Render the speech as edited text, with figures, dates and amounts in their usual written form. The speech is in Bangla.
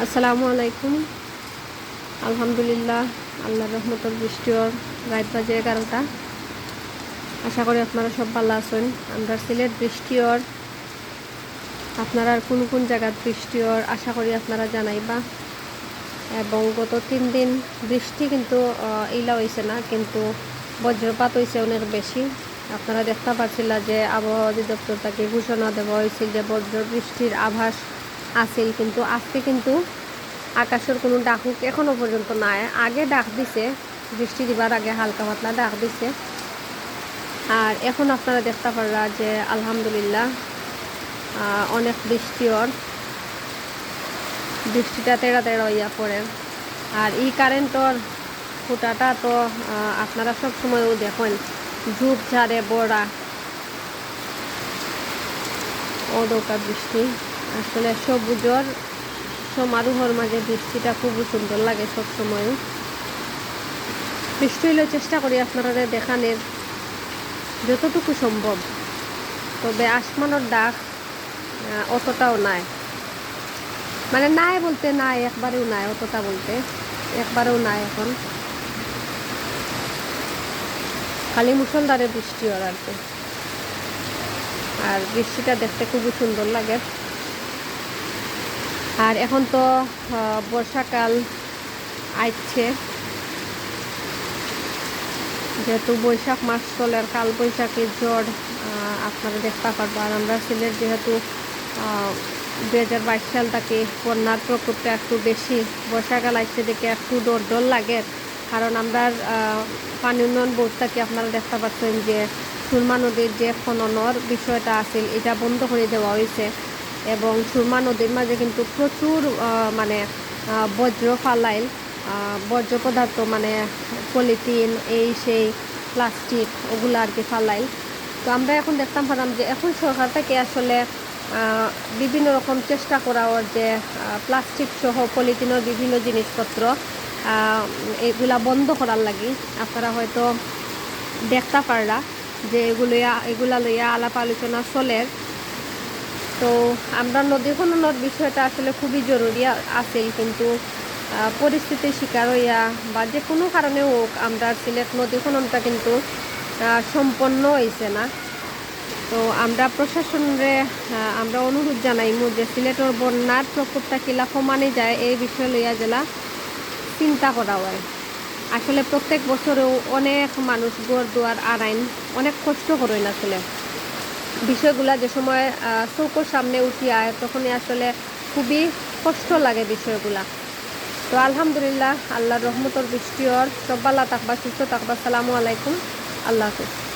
আসসালামু আলাইকুম। আলহামদুলিল্লাহ, আল্লাহর রহমতের বৃষ্টির রাত বাজে 11টা। আশা করি আপনারা সব ভালো আছেন। আমরা সিলেট বৃষ্টির আপনারা কোন কোন জায়গার বৃষ্টির আশা করি আপনারা জানাইবা। এবং গত 3 দিন বৃষ্টি কিন্তু ইলা হয়েছে না, কিন্তু বজ্রপাত হয়েছে অনেক বেশি। আপনারা দেখতে পাচ্ছিল যে আবহাওয়া অধিদপ্তর থেকে ঘোষণা দেওয়া হয়েছিল যে বজ্র বৃষ্টির আভাস আছিল, কিন্তু আজকে কিন্তু আকাশের কোনো ডাকুক এখনও পর্যন্ত নাই। আগে ডাক দিছে, বৃষ্টি দিবার আগে হালকা পাতলা ডাক দিছে। আর এখন আপনারা দেখতে পাররা যে আলহামদুলিল্লাহ অনেক বৃষ্টিটা তেড়া তেড়া হইয়া পড়ে। আর এই কারেন্টর ফুটাটা তো আপনারা সব সময়ও দেখেন ঝুপ ঝাড়ে বড়া ও দৌকা বৃষ্টি। আসলে সবুজর সমারোহর মাঝে বৃষ্টিটা খুবই সুন্দর লাগে সব সময়। বৃষ্টি হইলেও চেষ্টা করি আপনারা দেখানোর যতটুকু সম্ভব, তবে আসমানের ডাক অতটাও নাই, মানে নাই বলতে নাই, একবারেও নাই, অতটা বলতে একবারেও নাই। এখন খালি মুষলধারে বৃষ্টি হওয়ার আর কি। আর বৃষ্টিটা দেখতে খুবই সুন্দর লাগে। আর এখন তো বর্ষাকাল আসছে, যেহেতু বৈশাখ মাস চলে, কাল বৈশাখীর ঝড় আপনারা দেখতে পারবো। আর আমরা সিলেট যেহেতু 2022 সাল থেকে বন্যার প্রকোপটা একটু বেশি, বর্ষাকাল আসছে দেখে একটু ডর লাগে। কারণ আমরা পানি উন্নয়ন বোর্ড থেকে আপনারা দেখতে পাচ্ছেন যে সুরমা নদীর যে খননের বিষয়টা আছে এটা বন্ধ করে দেওয়া হয়েছে। এবং সুরমা নদীর মাঝে কিন্তু প্রচুর মানে বজ্র ফালাইল, বর্জ্য পদার্থ, মানে পলিথিন, এই সেই প্লাস্টিক, ওগুলো আর কি ফালাইল। তো আমরা এখন দেখতাম পারলাম যে এখন সরকার থেকে আসলে বিভিন্ন রকম চেষ্টা করা ওর যে প্লাস্টিক সহ পলিথিনের বিভিন্ন জিনিসপত্র এগুলা বন্ধ করার লাগি। আপনারা হয়তো দেখতে পারলা যে এগুলা লইয়া আলাপ আলোচনা চলে। তো আমরা নদী খননের বিষয়টা আসলে খুবই জরুরি আছে, কিন্তু পরিস্থিতির শিকার হইয়া বা যে কোনো কারণে হোক আমরা সিলেট নদী খননটা কিন্তু সম্পন্ন হয়েছে না। তো আমরা প্রশাসনরে আমরা অনুরোধ জানাইমু যে সিলেটের বন্যার প্রকোপটা কিলা কমানো যায় এই বিষয় লইয়া জেলা চিন্তা করা হয়। আসলে প্রত্যেক বছরেও অনেক মানুষ ঘর দুয়ার আড়াইন অনেক কষ্ট করেন। আসলে বিষয়গুলা যে সময় চৌকোর সামনে উঠি আয় তখনই আসলে খুবই কষ্ট লাগে বিষয়গুলা। তো আলহামদুলিল্লাহ, আল্লাহর রহমতর বৃষ্টির সব ভালো থাকবা, সুস্থ থাকবা। আসসালামু আলাইকুম, আল্লাহ হাফিজ।